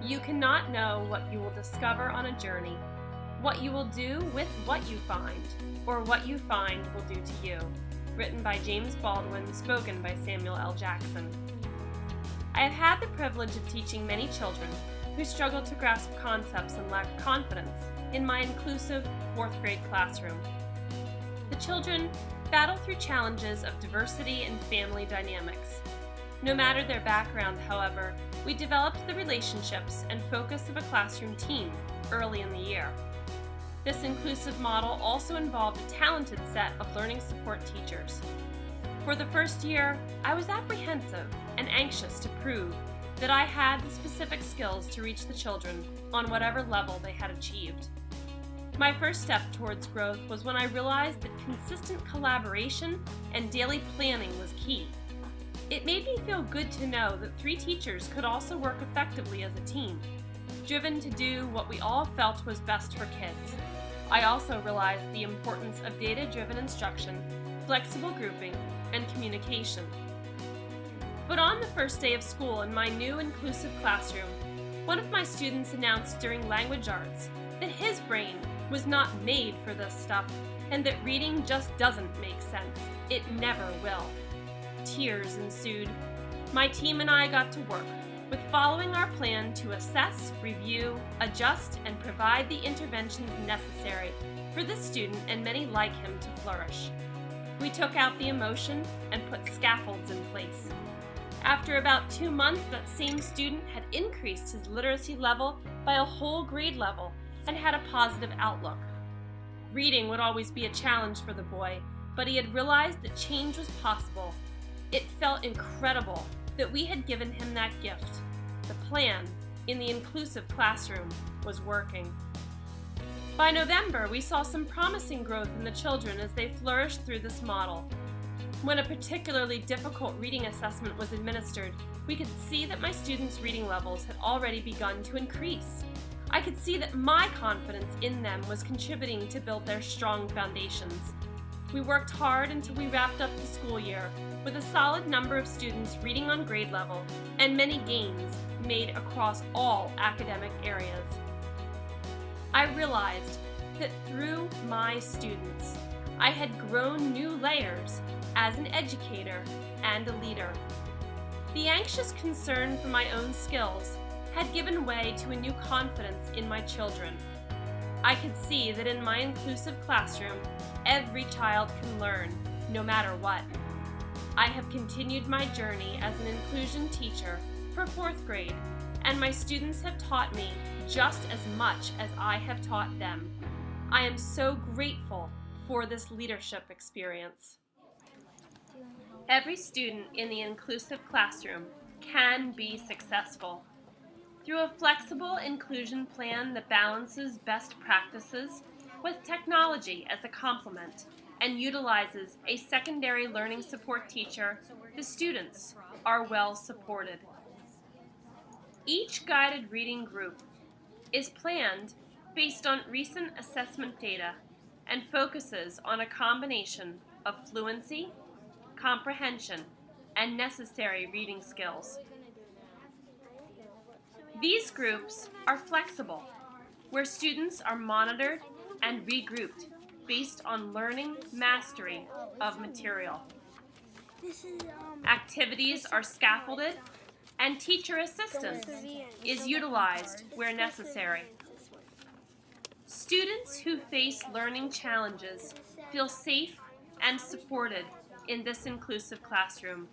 You cannot know what you will discover on a journey, what you will do with what you find, or what you find will do to you. Written by James Baldwin, spoken by Samuel L. Jackson. I have had the privilege of teaching many children who struggle to grasp concepts and lack confidence in my inclusive 4th grade classroom. The children battle through challenges of diversity and family dynamics. No matter their background, however, we developed the relationships and focus of a classroom team early in the year. This inclusive model also involved a talented set of learning support teachers. For the first year, I was apprehensive and anxious to prove that I had the specific skills to reach the children on whatever level they had achieved. My first step towards growth was when I realized that consistent collaboration and daily planning was key. It made me feel good to know that 3 teachers could also work effectively as a team, driven to do what we all felt was best for kids. I also realized the importance of data-driven instruction, flexible grouping, and communication. But on the first day of school in my new inclusive classroom, one of my students announced during language arts that his brain was not made for this stuff and that reading just doesn't make sense. It never will. Tears ensued. My team and I got to work with following our plan to assess, review, adjust, and provide the interventions necessary for this student and many like him to flourish. We took out the emotion and put scaffolds in place. After about 2 months, that same student had increased his literacy level by a whole grade level and had a positive outlook. Reading would always be a challenge for the boy, but he had realized that change was possible. It felt incredible that we had given him that gift. The plan in the inclusive classroom was working. By November, we saw some promising growth in the children as they flourished through this model. When a particularly difficult reading assessment was administered, we could see that my students' reading levels had already begun to increase. I could see that my confidence in them was contributing to build their strong foundations. We worked hard until we wrapped up the school year with a solid number of students reading on grade level and many gains made across all academic areas. I realized that through my students, I had grown new layers as an educator and a leader. The anxious concern for my own skills had given way to a new confidence in my children. I could see that in my inclusive classroom, every child can learn, no matter what. I have continued my journey as an inclusion teacher for 4th grade, and my students have taught me just as much as I have taught them. I am so grateful for this leadership experience. Every student in the inclusive classroom can be successful. Through a flexible inclusion plan that balances best practices with technology as a complement and utilizes a secondary learning support teacher, the students are well supported. Each guided reading group is planned based on recent assessment data and focuses on a combination of fluency, comprehension, and necessary reading skills. These groups are flexible, where students are monitored and regrouped based on learning mastery of material. Activities are scaffolded, and teacher assistance is utilized where necessary. Students who face learning challenges feel safe and supported in this inclusive classroom.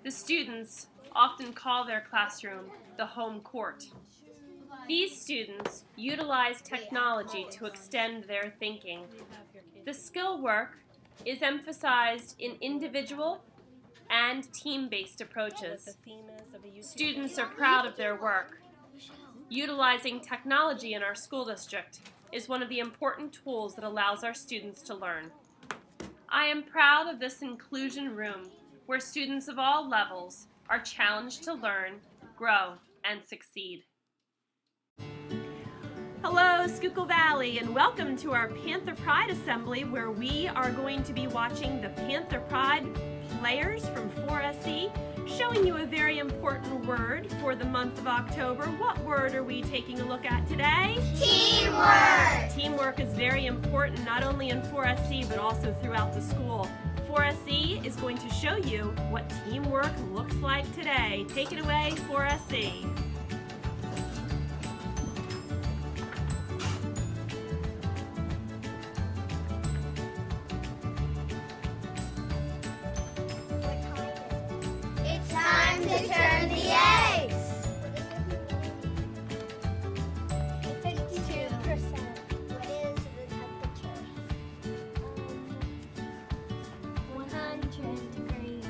The students often call their classroom the home court. These students utilize technology to extend their thinking. The skill work is emphasized in individual and team-based approaches. Students are proud of their work. Utilizing technology in our school district is one of the important tools that allows our students to learn. I am proud of this inclusion room where students of all levels are challenged to learn, grow, and succeed. Hello, Schuylkill Valley, and welcome to our Panther Pride Assembly, where we are going to be watching the Panther Pride players from 4SE showing you a very important word for the month of October. What word are we taking a look at today? Teamwork! Teamwork is very important, not only in 4SC, but also throughout the school. 4SC is going to show you what teamwork looks like today. Take it away, 4SC. It's time to turn the eggs! 52%. What is the temperature? 100 degrees.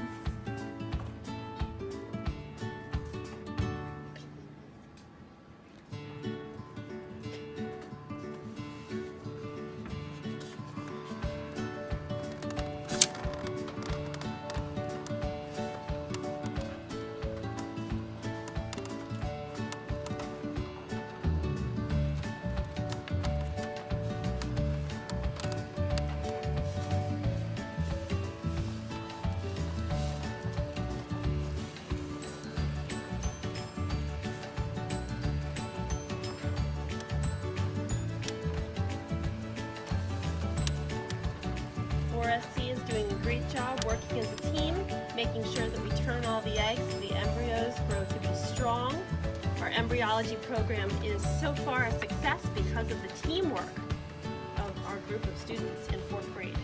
SC is doing a great job working as a team, making sure that we turn all the eggs so the embryos grow to be strong. Our embryology program is so far a success because of the teamwork of our group of students in 4th grade.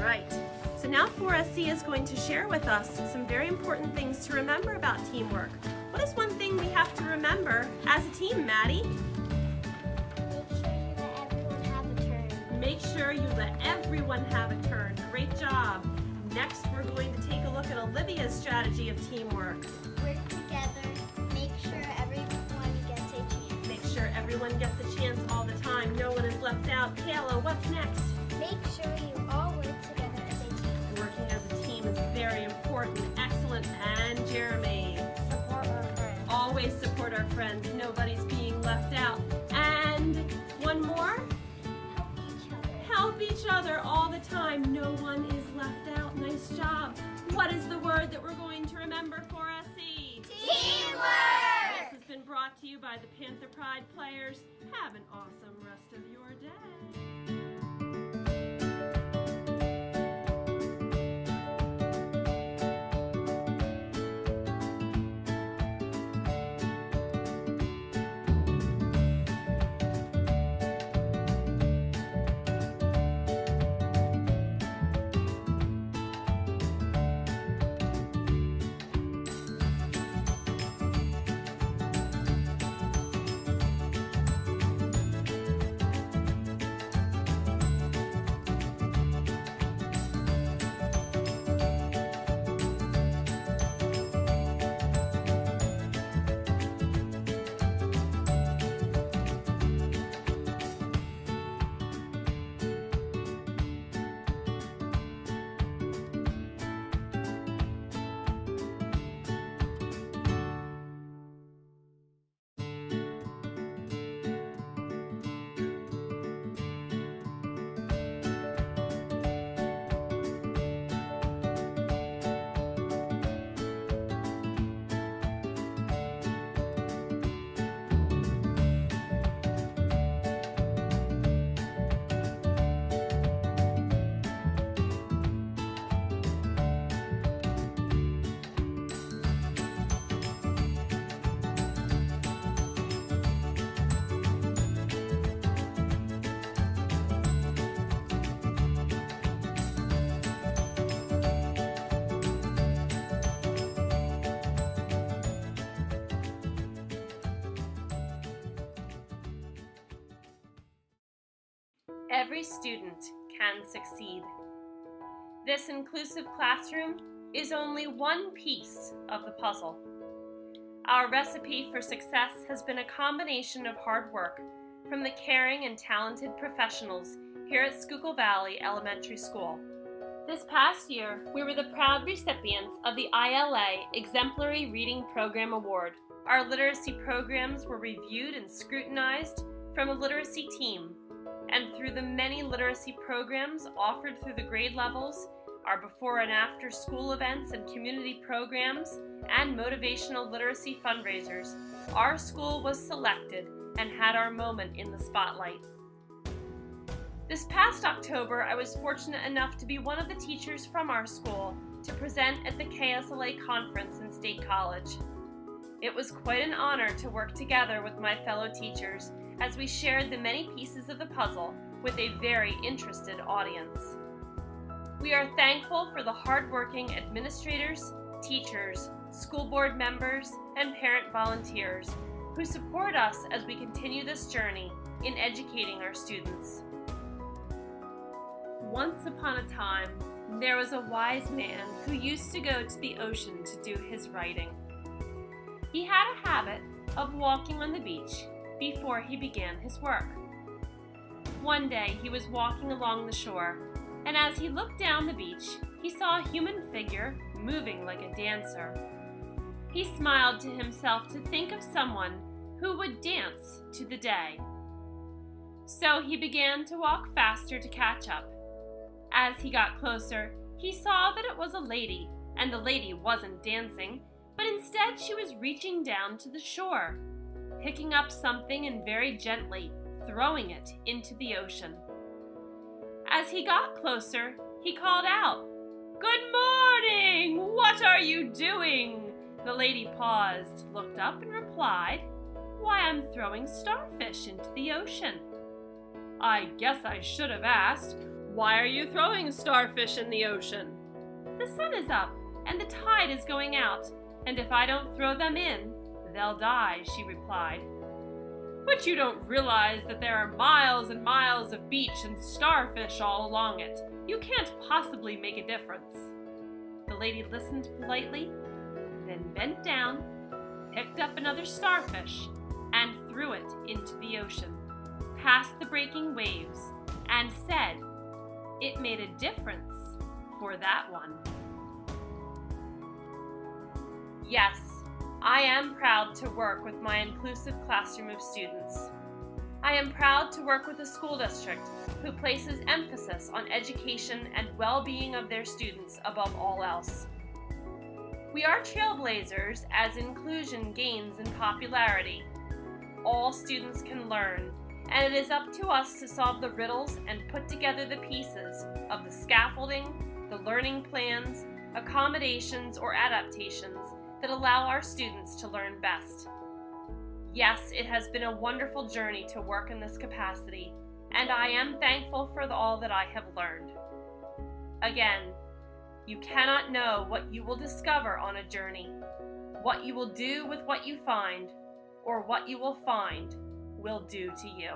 Right. So now 4SC is going to share with us some very important things to remember about teamwork. What is one thing we have to remember as a team, Maddie? Make sure you let everyone have a turn. Make sure you let everyone have a turn. Great job. Next, we're going to take a look at Olivia's strategy of teamwork. Work together. Make sure everyone gets a chance. Make sure everyone gets a chance all the time. No one is left out. Kayla, what's next? Make sure you all work together as a team. Working as a team is very important. Excellent. And Jeremy. Support our friends. Always support our friends. Nobody's being left out. And one more. Help each other. Help each other all the time. No one is left out. Nice job. What is the word that we're going to remember for SC? Teamwork! This has been brought to you by the Panther Pride players. Have an awesome rest of your day. Every student can succeed. This inclusive classroom is only one piece of the puzzle. Our recipe for success has been a combination of hard work from the caring and talented professionals here at Schuylkill Valley Elementary School, This past year, we were the proud recipients of the ILA Exemplary Reading Program Award. Our literacy programs were reviewed and scrutinized from a literacy team, and through the many literacy programs offered through the grade levels, our before and after school events and community programs, and motivational literacy fundraisers, our school was selected and had our moment in the spotlight. This past October, I was fortunate enough to be one of the teachers from our school to present at the KSLA conference in State College. It was quite an honor to work together with my fellow teachers as we shared the many pieces of the puzzle with a very interested audience. We are thankful for the hardworking administrators, teachers, school board members, and parent volunteers who support us as we continue this journey in educating our students. Once upon a time, there was a wise man who used to go to the ocean to do his writing. He had a habit of walking on the beach before he began his work. One day he was walking along the shore, and as he looked down the beach, he saw a human figure moving like a dancer. He smiled to himself to think of someone who would dance to the day. So he began to walk faster to catch up. As he got closer, he saw that it was a lady, and the lady wasn't dancing, but instead she was reaching down to the shore, picking up something and very gently throwing it into the ocean. As he got closer, he called out, "Good morning! What are you doing?" The lady paused, looked up, and replied, "Why, I'm throwing starfish into the ocean." "I guess I should have asked, why are you throwing starfish in the ocean?" "The sun is up, and the tide is going out, and if I don't throw them in, they'll die," she replied. "But you don't realize that there are miles and miles of beach and starfish all along it. You can't possibly make a difference." The lady listened politely, then bent down, picked up another starfish, and threw it into the ocean, past the breaking waves, and said, "It made a difference for that one." Yes, I am proud to work with my inclusive classroom of students. I am proud to work with a school district who places emphasis on education and well-being of their students above all else. We are trailblazers as inclusion gains in popularity. All students can learn, and it is up to us to solve the riddles and put together the pieces of the scaffolding, the learning plans, accommodations, or adaptations that allow our students to learn best. Yes, it has been a wonderful journey to work in this capacity, and I am thankful for all that I have learned. Again, you cannot know what you will discover on a journey, what you will do with what you find, or what you will find will do to you.